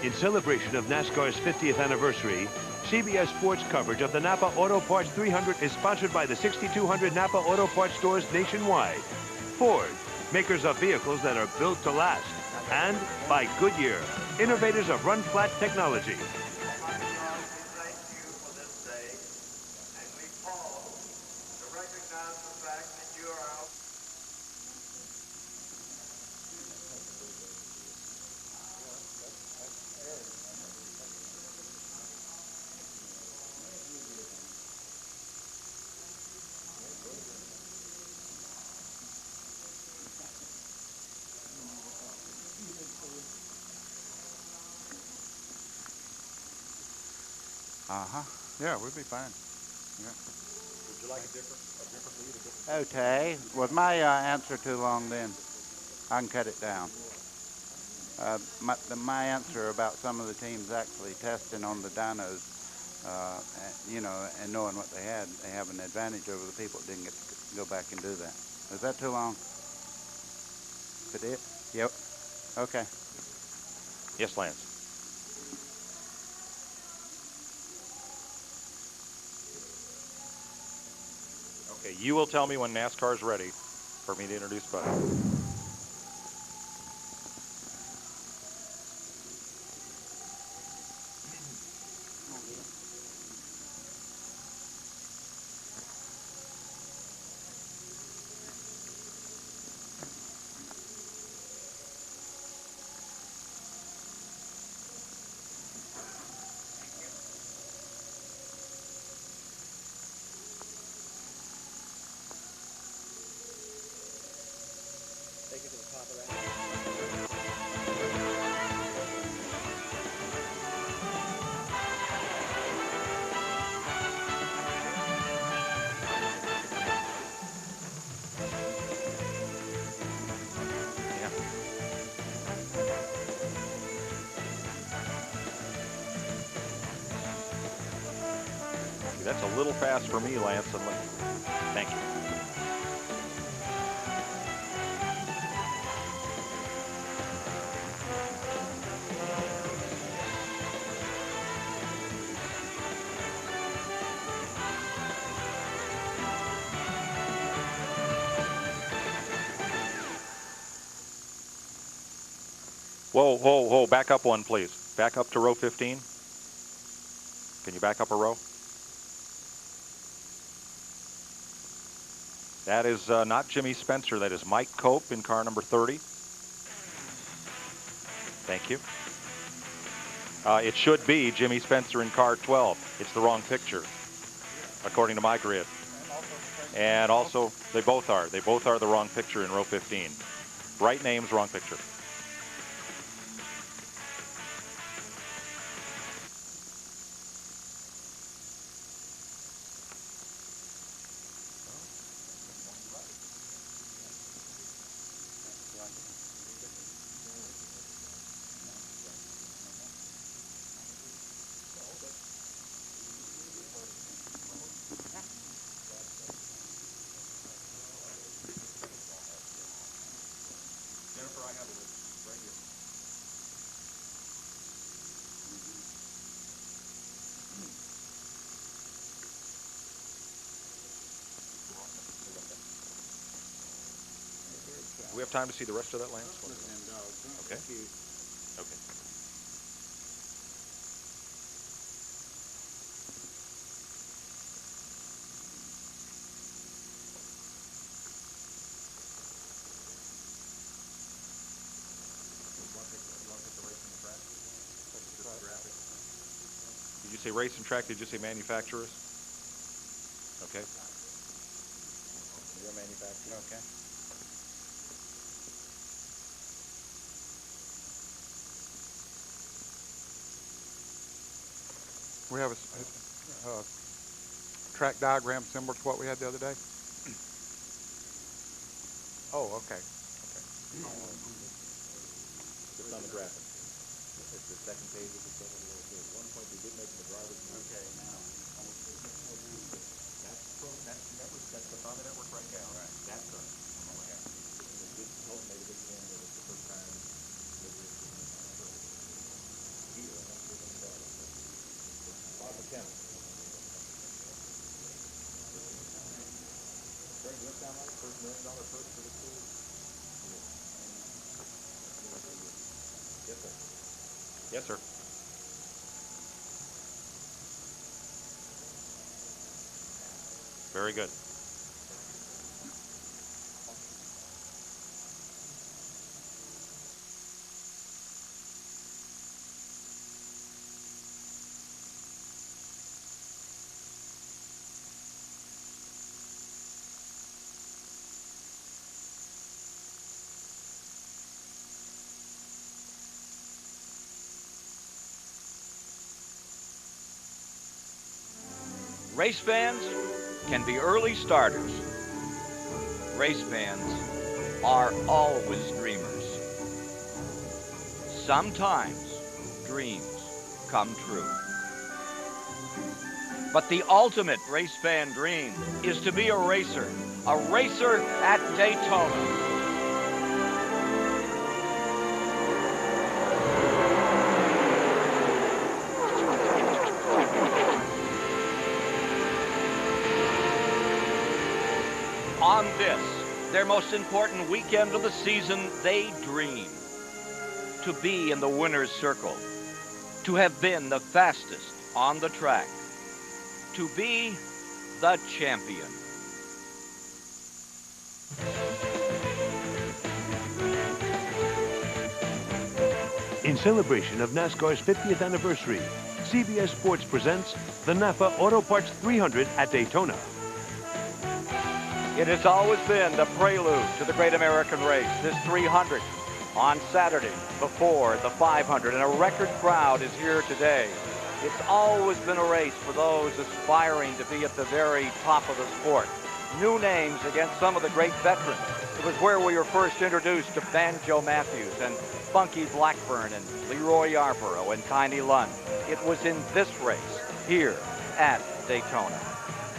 In celebration of NASCAR's 50th anniversary, CBS Sports coverage of the NAPA Auto Parts 300 is sponsored by the 6,200 NAPA Auto Parts stores nationwide. Ford, makers of vehicles that are built to last. And by Goodyear, innovators of run-flat technology. Yeah, we'll be fine. Yeah. Would you like a different lead? Okay. Was my answer too long then? I can cut it down. My answer about some of the teams actually testing on the dynos, you know, and knowing what they have an advantage over the people that didn't get to go back and do that. Is that too long? Is it? Yep. Okay. Yes, Lance. Okay, you will tell me when NASCAR is ready for me to introduce Bud. Take it to the top of that. That's a little fast for me, Lance. Thank you. Whoa, whoa, whoa. Back up one, please. Back up to row 15. Can you back up a row? That is not Jimmy Spencer. That is Mike Cope in car number 30. Thank you. It should be Jimmy Spencer in car 12. It's the wrong picture, according to my grid. And also, they both are. They both are the wrong picture in row 15. Right names, wrong picture. Do we have time to see the rest of that, Lance? Okay. Okay. Did you say race and track? Did you say manufacturers? Okay. You're a manufacturer. Okay. We have a track diagram similar to what we had the other day. Oh, okay. Just on the graphic. It's the second page of the second row. At one point we did make the drivers. Okay, now. That's on the network right now. Right. That's done. Oh my God. It did maybe this game that was the first time. He Yes, sir. Very good. Race fans can be early starters. Race fans are always dreamers. Sometimes dreams come true. But the ultimate race fan dream is to be a racer at Daytona. On this, their most important weekend of the season, they dream to be in the winner's circle, to have been the fastest on the track, to be the champion. In celebration of NASCAR's 50th anniversary, CBS Sports presents the NAPA Auto Parts 300 at Daytona. It has always been the prelude to the Great American Race, this 300 on Saturday before the 500, and a record crowd is here today. It's always been a race for those aspiring to be at the very top of the sport. New names against some of the great veterans. It was where we were first introduced to Banjo Matthews and Funky Blackburn and Leroy Yarborough and Tiny Lund. It was in this race here at Daytona.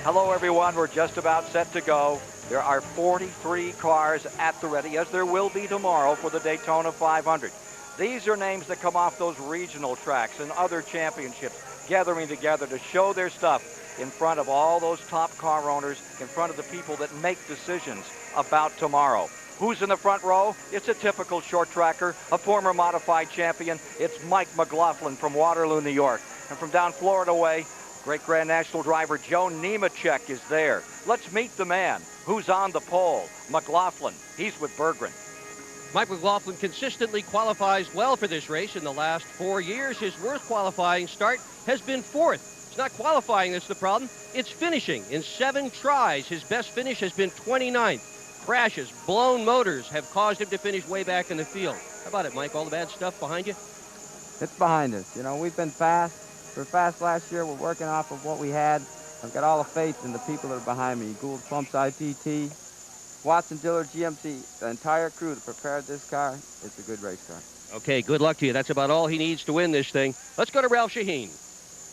Hello, everyone. We're just about set to go. There are 43 cars at the ready, as there will be tomorrow for the Daytona 500. These are names that come off those regional tracks and other championships, gathering together to show their stuff in front of all those top car owners, in front of the people that make decisions about tomorrow. Who's in the front row? It's a typical short tracker, a former modified champion. It's Mike McLaughlin from Waterloo, New York. And from down Florida way, great Grand National driver Joe Nemechek is there. Let's meet the man who's on the pole, McLaughlin. He's with Berggren. Mike McLaughlin consistently qualifies well for this race. In the last 4 years, his worst qualifying start has been fourth. It's not qualifying that's the problem. It's finishing. In 7 tries, his best finish has been 29th. Crashes, blown motors have caused him to finish way back in the field. How about it, Mike? All the bad stuff behind you? It's behind us. You know, we've been fast. We were fast last year. We're working off of what we had. I've got all the faith in the people that are behind me. Gould Pumps ITT, Watson Dillard GMC, the entire crew that prepared this car. It's a good race car. Okay, good luck to you. That's about all he needs to win this thing. Let's go to Ralph Shaheen.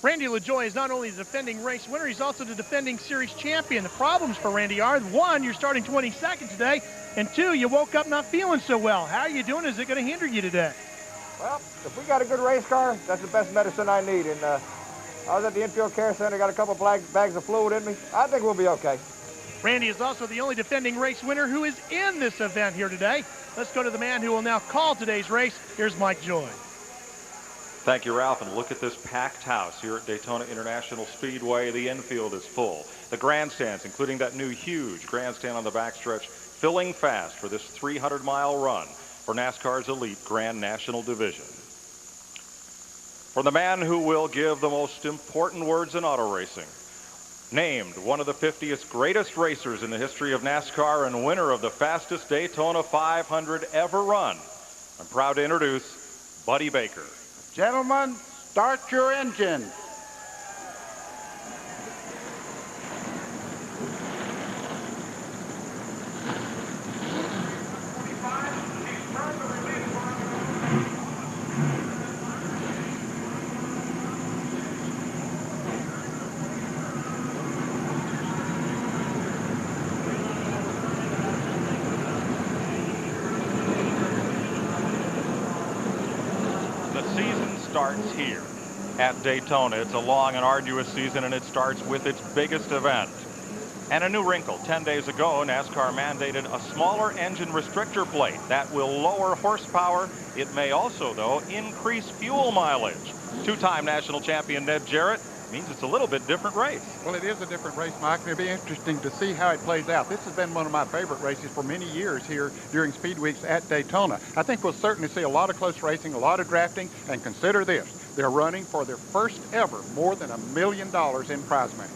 Randy LaJoie is not only the defending race winner, he's also the defending series champion. The problems for Randy are, 1, you're starting 22nd today, and 2, you woke up not feeling so well. How are you doing? Is it going to hinder you today? Well, if we got a good race car, that's the best medicine I need. And I was at the infield care center, got a couple bags of fluid in me. I think we'll be okay. Randy is also the only defending race winner who is in this event here today. Let's go to the man who will now call today's race. Here's Mike Joy. Thank you, Ralph. And look at this packed house here at Daytona International Speedway. The infield is full. The grandstands, including that new huge grandstand on the backstretch, filling fast for this 300-mile run for NASCAR's elite Grand National Division. For the man who will give the most important words in auto racing, named one of the 50th greatest racers in the history of NASCAR and winner of the fastest Daytona 500 ever run, I'm proud to introduce Buddy Baker. Gentlemen, start your engine. Starts here at Daytona. It's a long and arduous season, and it starts with its biggest event. And a new wrinkle. 10 days ago, NASCAR mandated a smaller engine restrictor plate that will lower horsepower. It may also, though, increase fuel mileage. Two-time national champion Ned Jarrett means it's a little bit different race. Well, it is a different race, Mike, and it'll be interesting to see how it plays out. This has been one of my favorite races for many years here during Speed Weeks at Daytona. I think we'll certainly see a lot of close racing, a lot of drafting, and consider this. They're running for their first ever more than $1 million in prize money.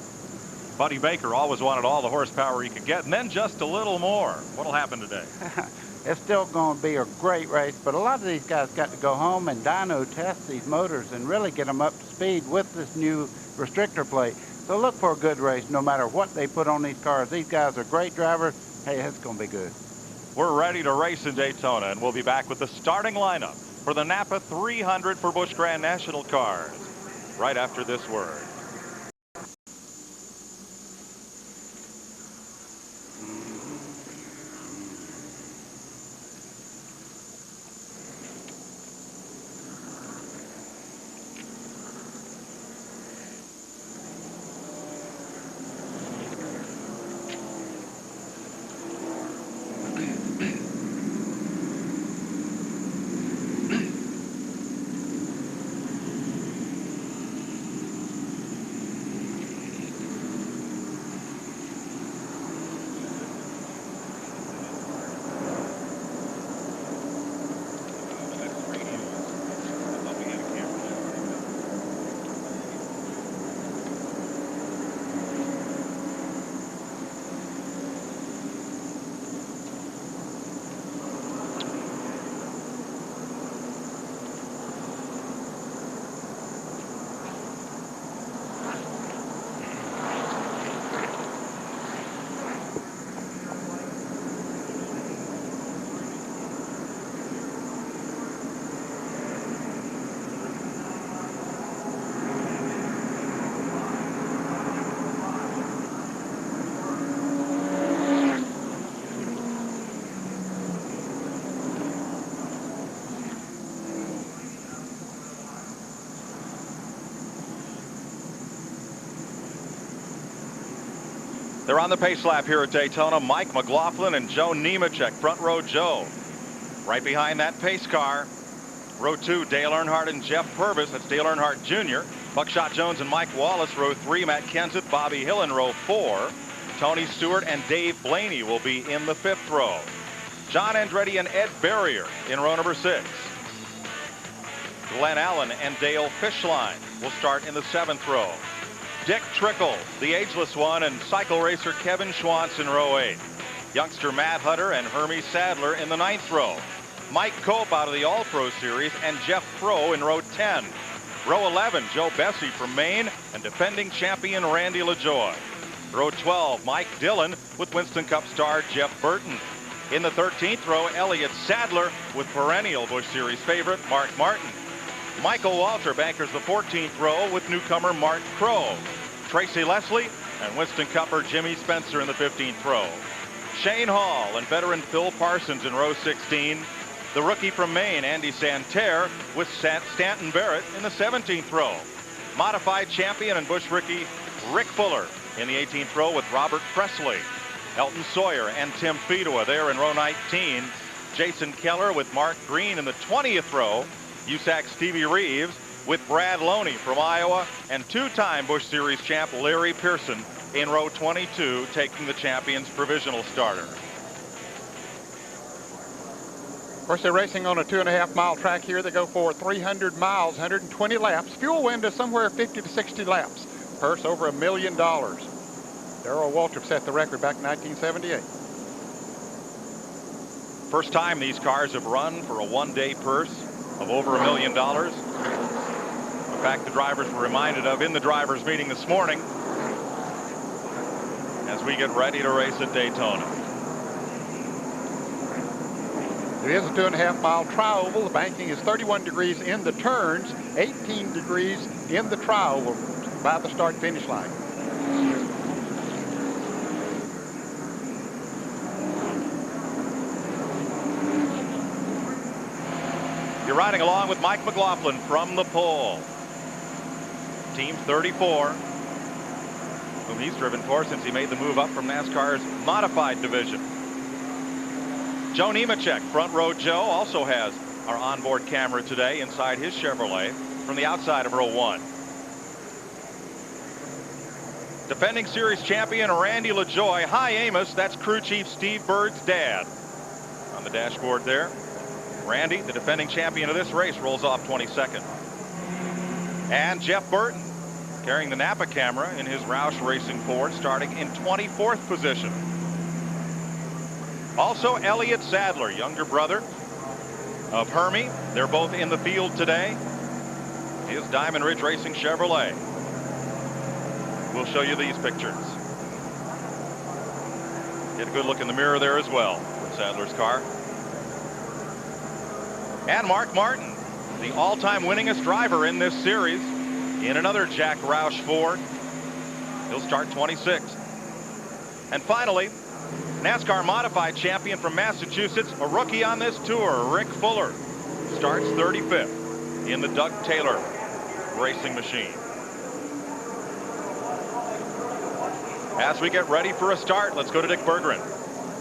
Buddy Baker always wanted all the horsepower he could get, and then just a little more. What'll happen today? It's still going to be a great race, but a lot of these guys got to go home and dyno test these motors and really get them up to speed with this new restrictor plate. So look for a good race no matter what they put on these cars. These guys are great drivers. Hey, it's going to be good. We're ready to race in Daytona, and we'll be back with the starting lineup for the NAPA 300 for Busch Grand National cars right after this word. They're on the pace lap here at Daytona. Mike McLaughlin and Joe Nemechek, front row Joe. Right behind that pace car, row 2, Dale Earnhardt and Jeff Purvis. That's Dale Earnhardt Jr. Buckshot Jones and Mike Wallace, row 3. Matt Kenseth, Bobby Hill in row 4. Tony Stewart and Dave Blaney will be in the 5th row. John Andretti and Ed Berrier in row number 6. Glenn Allen and Dale Fishline will start in the 7th row. Dick Trickle, the ageless one, and cycle racer Kevin Schwantz in row 8. Youngster Matt Hutter and Hermie Sadler in the 9th row. Mike Cope out of the All-Pro Series and Jeff Pro in row 10. Row 11, Joe Bessie from Maine and defending champion Randy LaJoie. Row 12, Mike Dillon with Winston Cup star Jeff Burton. In the 13th row, Elliott Sadler with perennial Busch Series favorite Mark Martin. Michael Walter bankers the 14th row with newcomer Mark Crow. Tracy Leslie and Winston Cupper Jimmy Spencer in the 15th row. Shane Hall and veteran Phil Parsons in row 16. The rookie from Maine, Andy Santerre, with Stanton Barrett in the 17th row. Modified champion and Busch rookie Rick Fuller in the 18th row with Robert Presley. Elton Sawyer and Tim Fedua there in row 19. Jason Keller with Mark Green in the 20th row. USAC Stevie Reeves with Brad Loney from Iowa and two-time Busch Series champ Larry Pearson in row 22 taking the champion's provisional starter. Of course, they're racing on a 2.5-mile track here. They go for 300 miles, 120 laps. Fuel wind is somewhere 50 to 60 laps. Purse over $1 million. Darrell Waltrip set the record back in 1978. First time these cars have run for a one-day purse of over $1 million. A fact the drivers were reminded of in the drivers meeting this morning as we get ready to race at Daytona. It is a 2.5-mile tri-oval. The banking is 31 degrees in the turns, 18 degrees in the tri-oval by the start-finish line. You're riding along with Mike McLaughlin from the pole. Team 34. whom he's driven for since he made the move up from NASCAR's modified division. Joe Nemechek, front row Joe, also has our onboard camera today inside his Chevrolet from the outside of row 1. Defending series champion Randy LaJoie. Hi, Amos. That's crew chief Steve Bird's dad on the dashboard there. Randy, the defending champion of this race, rolls off 22nd. And Jeff Burton carrying the NAPA camera in his Roush Racing Ford, starting in 24th position. Also, Elliott Sadler, younger brother of Hermie. They're both in the field today. His Diamond Ridge Racing Chevrolet. We'll show you these pictures. Get a good look in the mirror there as well with Sadler's car. And Mark Martin, the all-time winningest driver in this series, in another Jack Roush Ford. He'll start 26th. And finally, NASCAR modified champion from Massachusetts, a rookie on this tour, Rick Fuller, starts 35th in the Doug Taylor racing machine. As we get ready for a start, let's go to Dick Berggren.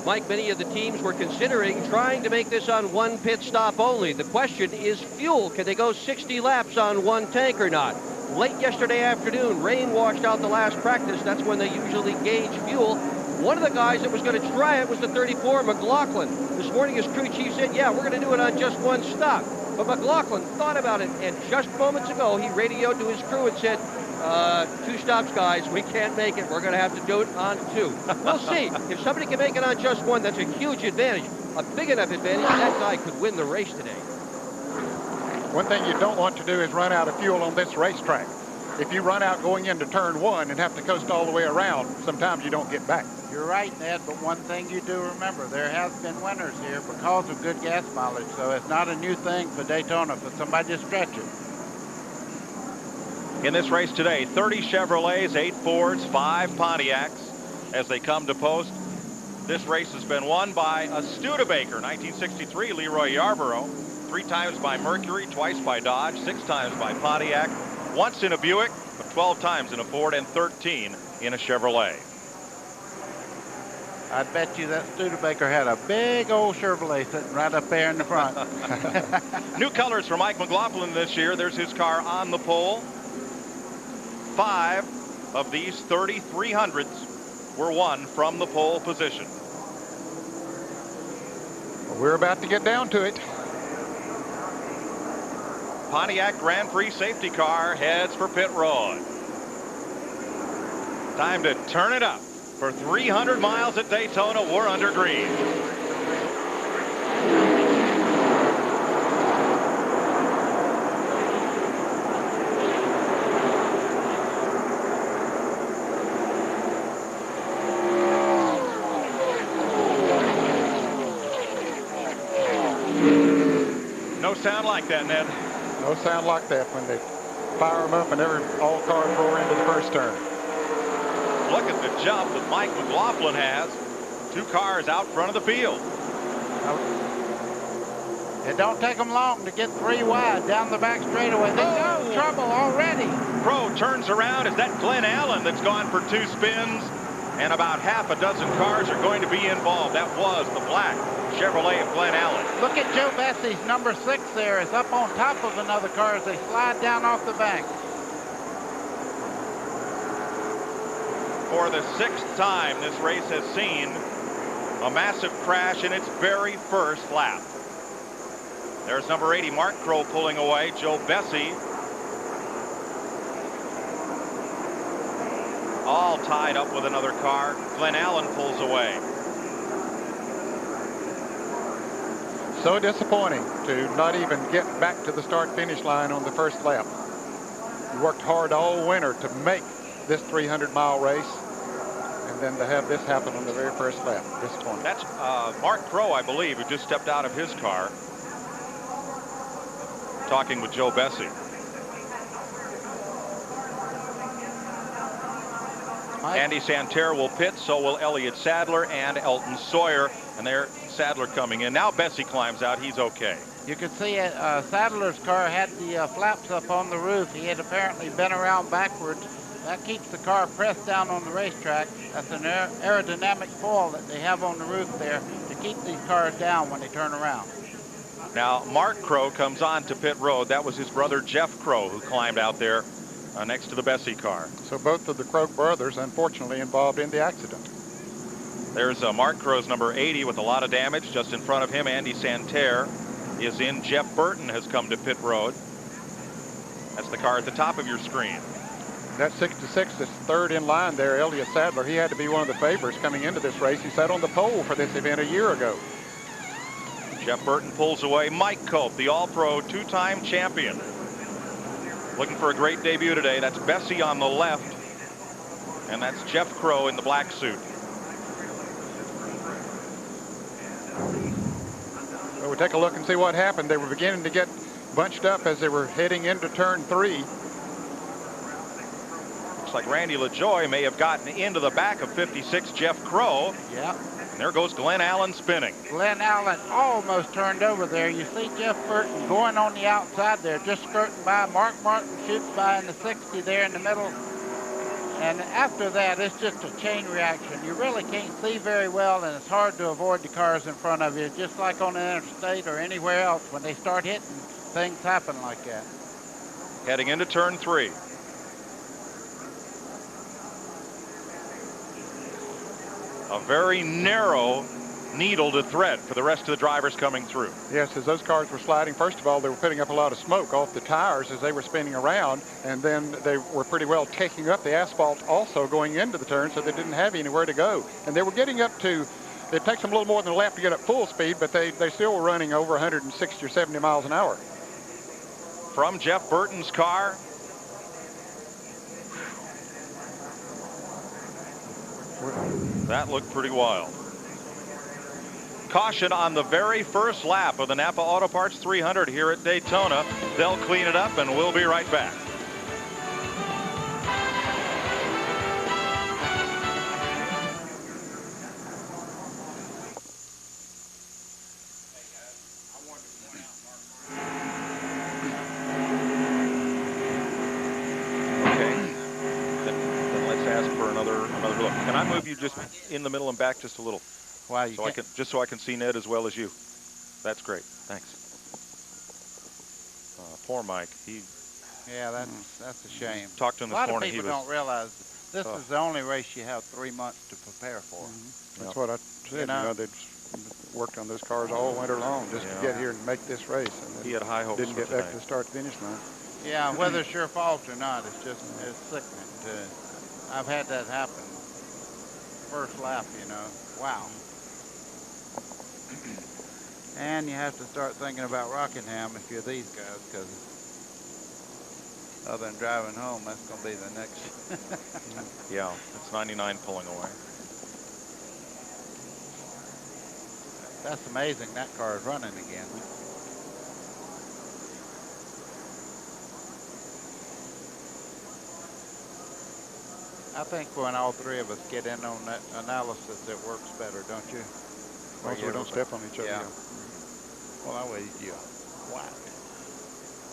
Mike, many of the teams were considering trying to make this on one pit stop only. The question is fuel. Can they go 60 laps on one tank or not? Late yesterday afternoon, rain washed out the last practice. That's when they usually gauge fuel. One of the guys that was going to try it was the 34, McLaughlin. This morning his crew chief said, yeah, we're going to do it on just one stop. But McLaughlin thought about it, and just moments ago he radioed to his crew and said, 2 stops, guys. We can't make it. We're going to have to do it on 2. We'll see. If somebody can make it on just 1, that's a huge advantage. A big enough advantage that guy could win the race today. One thing you don't want to do is run out of fuel on this racetrack. If you run out going into turn 1 and have to coast all the way around, sometimes you don't get back. You're right, Ned, but one thing you do remember, there has been winners here because of good gas mileage, so it's not a new thing for Daytona for somebody to stretch it. In this race today, 30 Chevrolets, 8 Fords, 5 Pontiacs as they come to post. This race has been won by a Studebaker, 1963 Leroy Yarborough, 3 times by Mercury, twice by Dodge, 6 times by Pontiac, once in a Buick, but 12 times in a Ford, and 13 in a Chevrolet. I'd bet you that Studebaker had a big old Chevrolet sitting right up there in the front. New colors for Mike McLaughlin this year. There's his car on the pole. 5 of these 3,300s were won from the pole position. Well, we're about to get down to it. Pontiac Grand Prix safety car heads for pit road. Time to turn it up. For 300 miles at Daytona, we're under green. No sound like that, Ned. No sound like that when they fire them up and all cars roar into the first turn. Look at the jump that Mike McLaughlin has. 2 cars out front of the field. It don't take them long to get 3 wide down the back straightaway. They got trouble already. Pro turns around. Is that Glenn Allen that's gone for 2 spins? And about half a dozen cars are going to be involved. That was the black Chevrolet of Glenn Allen. Look at Joe Bessie's number 6 there. It's up on top of another car as they slide down off the bank. For the 6th time, this race has seen a massive crash in its very first lap. There's number 80, Mark Crow, pulling away. Joe Bessie all tied up with another car. Glenn Allen pulls away. So disappointing to not even get back to the start-finish line on the first lap. You worked hard all winter to make this 300-mile race, and then to have this happen on the very first lap. Disappointing. That's Mark Crow, I believe, who just stepped out of his car, talking with Joe Bessie. Andy Santerre will pit, so will Elliott Sadler and Elton Sawyer, and there's Sadler coming in. Now Bessie climbs out. He's okay. You could see Sadler's car had the flaps up on the roof. He had apparently been around backwards That keeps the car pressed down on the racetrack. That's an aerodynamic foil that they have on the roof there to keep these cars down when they turn around. Now, Mark Crow comes on to pit road. That was his brother Jeff Crow who climbed out there next to the Bessie car. So both of the Crow brothers, unfortunately, involved in the accident. There's Mark Crow's number 80 with a lot of damage. Just in front of him, Andy Santerre is in. Jeff Burton has come to pit road. That's the car at the top of your screen. That 66 is third in line there, Elliott Sadler. He had to be one of the favorites coming into this race. He sat on the pole for this event a year ago. Jeff Burton pulls away. Mike Cope, the All-Pro two-time champion. Looking for a great debut today. That's Bessie on the left. And that's Jeff Crow in the black suit. So we'll take a look and see what happened. They were beginning to get bunched up as they were heading into turn 3. Looks like Randy LaJoie may have gotten into the back of 56 Jeff Crow. Yeah. And there goes Glenn Allen spinning. Glenn Allen almost turned over there. You see Jeff Burton going on the outside there, just skirting by. Mark Martin shoots by in the 60 there in the middle. And after that, it's just a chain reaction. You really can't see very well, and it's hard to avoid the cars in front of you, just like on the interstate or anywhere else. When they start hitting, things happen like that. Heading into turn 3. A very narrow needle to thread for the rest of the drivers coming through. Yes, as those cars were sliding, first of all, they were putting up a lot of smoke off the tires as they were spinning around, and then they were pretty well taking up the asphalt also going into the turn, so they didn't have anywhere to go. And they were getting up to, it takes them a little more than a lap to get up full speed, but they still were running over 160 or 70 miles an hour. From Jeff Burton's car, that looked pretty wild. Caution on the very first lap of the Napa Auto Parts 300 here at Daytona. They'll clean it up and we'll be right back. Look, can I move you just in the middle and back just a little? Wow, just so I can see Ned as well as you. That's great. Thanks. Poor Mike. Yeah, that's a shame. Talked to him this morning. A lot of people don't realize this is the only race you have 3 months to prepare for. That's what I said. You know, they worked on those cars all winter long just to get here and make this race. And he had high hopes. Didn't get back to the start-finish line. Yeah, whether it's your fault or not, it's sickening. I've had that happen. First lap, you know. Wow. And you have to start thinking about Rockingham if you're these guys, because other than driving home, that's going to be the next. Yeah, it's 99 pulling away. That's amazing. That car is running again. I think when all three of us get in on that analysis, it works better, don't you? Also, we don't step on each other. Yeah. Well, that way you whack.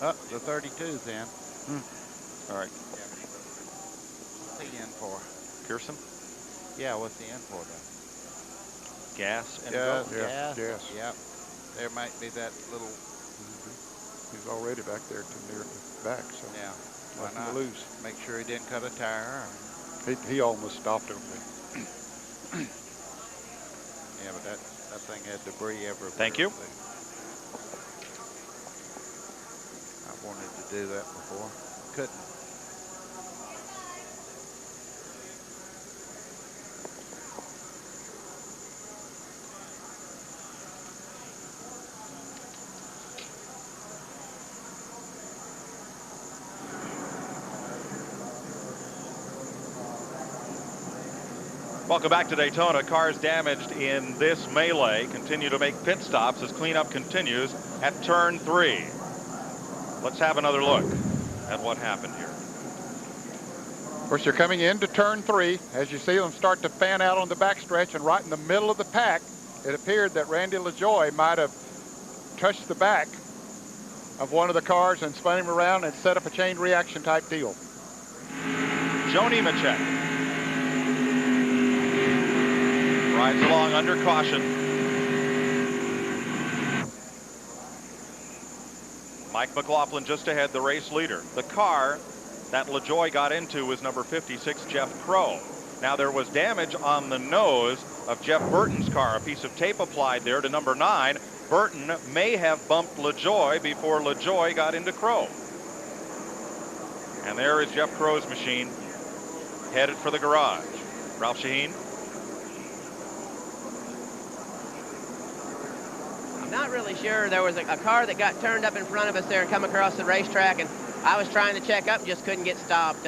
Up the 32's in. All right. What's the end for? Pearson? Yeah, what's the end for then? Gas and gas. Gas. Yep. There might be that little. He's already back there to near the back, so yeah. Why not? Lose. Make sure he didn't cut a tire. He almost stopped over there. Yeah, but that thing had debris everywhere. Thank you. I wanted to do that before. Couldn't. Welcome back to Daytona. Cars damaged in this melee continue to make pit stops as cleanup continues at turn 3. Let's have another look at what happened here. Of course, you're coming into turn 3. As you see them start to fan out on the backstretch, and right in the middle of the pack, it appeared that Randy LaJoie might have touched the back of one of the cars and spun him around and set up a chain reaction type deal. Joe Nemechek rides along under caution. Mike McLaughlin just ahead, the race leader. The car that LaJoie got into was number 56, Jeff Crow. Now, there was damage on the nose of Jeff Burton's car, a piece of tape applied there to number 9. Burton may have bumped LaJoie before LaJoie got into Crow. And there is Jeff Crow's machine headed for the garage. Ralph Shaheen. I'm not really sure. There was a car that got turned up in front of us there and come across the racetrack, and I was trying to check up and just couldn't get stopped.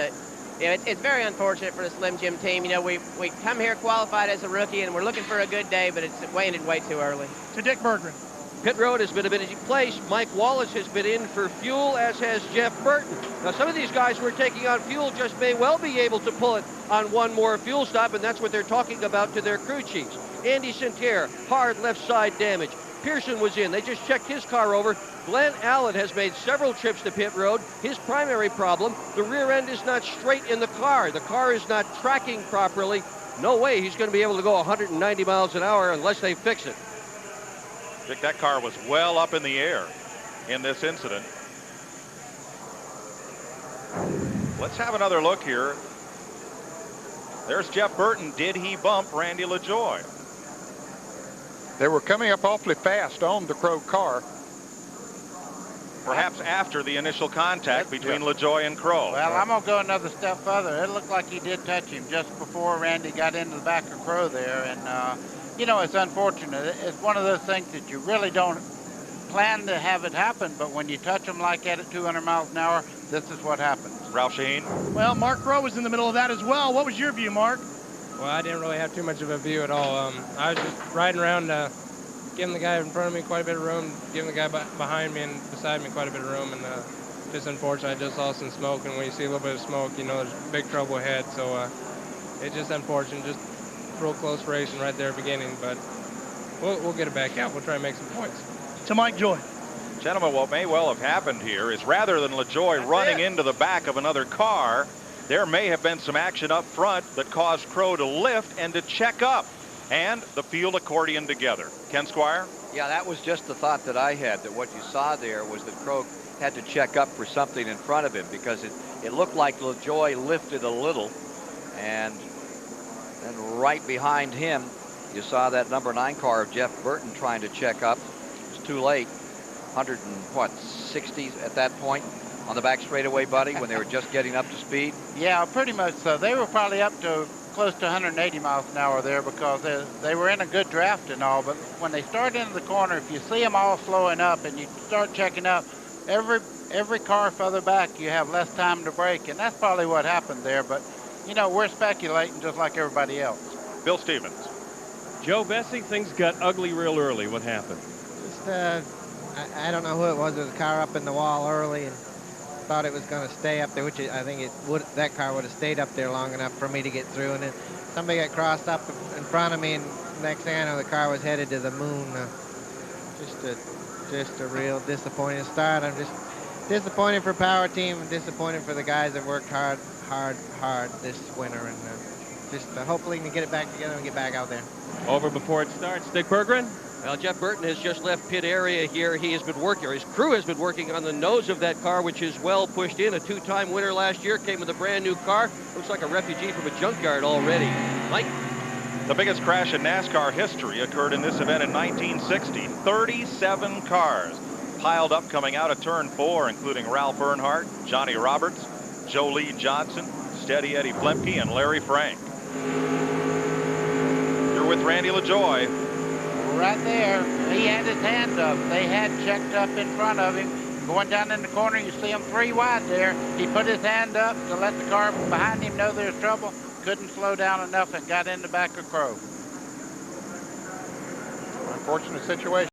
It's very unfortunate for the Slim Jim team. You know, we come here qualified as a rookie, and we're looking for a good day, but it's ended way too early. To Dick Berggren. Pit road has been a busy place. Mike Wallace has been in for fuel, as has Jeff Burton. Now, some of these guys who are taking on fuel just may well be able to pull it on one more fuel stop, and that's what they're talking about to their crew chiefs. Andy Santerre, hard left side damage. Pearson was in. They just checked his car over. Glenn Allen has made several trips to pit road. His primary problem, the rear end is not straight in the car. The car is not tracking properly. No way he's going to be able to go 190 miles an hour unless they fix it. Dick, that car was well up in the air in this incident. Let's have another look here. There's Jeff Burton. Did he bump Randy LaJoie? They were coming up awfully fast on the Crow car. Perhaps after the initial contact between LaJoie and Crow. Well, I'm going to go another step further. It looked like he did touch him just before Randy got into the back of Crow there. And, you know, it's unfortunate. It's one of those things that you really don't plan to have it happen, but when you touch them like that at 200 miles an hour, this is what happens. Ralph Shaheen? Well, Mark Crow was in the middle of that as well. What was your view, Mark? Well, I didn't really have too much of a view at all. I was just riding around, giving the guy in front of me quite a bit of room, giving the guy behind me and beside me quite a bit of room, and just unfortunately, I just saw some smoke, and when you see a little bit of smoke, you know there's big trouble ahead, so it's just unfortunate, just real close racing right there at the beginning, but we'll get it back out. We'll try and make some points. To Mike Joy. Gentlemen, what may well have happened here is rather than LaJoie running into the back of another car, there may have been some action up front that caused Crow to lift and to check up, and the field accordion together. Ken Squire? Yeah, that was just the thought that I had, that what you saw there was that Crow had to check up for something in front of him, because it looked like LaJoie lifted a little, and then right behind him, you saw that number 9 car of Jeff Burton trying to check up. It was too late. 160 at that point on the back straightaway, buddy, when they were just getting up to speed? Yeah, pretty much so. They were probably up to close to 180 miles an hour there because they were in a good draft and all, but when they start into the corner, if you see them all slowing up and you start checking up, every car further back, you have less time to brake, and that's probably what happened there, but, you know, we're speculating just like everybody else. Bill Stevens. Joe Bessie, things got ugly real early. What happened? Just, I don't know who it was. There was a car up in the wall early and thought it was going to stay up there, which I think that car would have stayed up there long enough for me to get through. And then somebody got crossed up in front of me, and next thing I know, the car was headed to the moon. Just a real disappointing start. I'm just disappointed for Power Team and disappointed for the guys that worked hard this winter. And just hopefully we can get it back together and get back out there. Over before it starts. Dick Berggren? Well, Jeff Burton has just left pit area here. He has been working, or his crew has been working on the nose of that car, which is well pushed in. A 2-time winner last year, came with a brand new car. Looks like a refugee from a junkyard already. Mike? The biggest crash in NASCAR history occurred in this event in 1960. 37 cars piled up coming out of turn 4, including Ralph Earnhardt, Johnny Roberts, Joe Lee Johnson, Steady Eddie Flemke, and Larry Frank. You're with Randy LaJoie. Right there, he had his hand up. They had checked up in front of him. Going down in the corner, you see him 3 wide there. He put his hand up to let the car behind him know there's trouble. Couldn't slow down enough and got in the back of Crow. Unfortunate situation.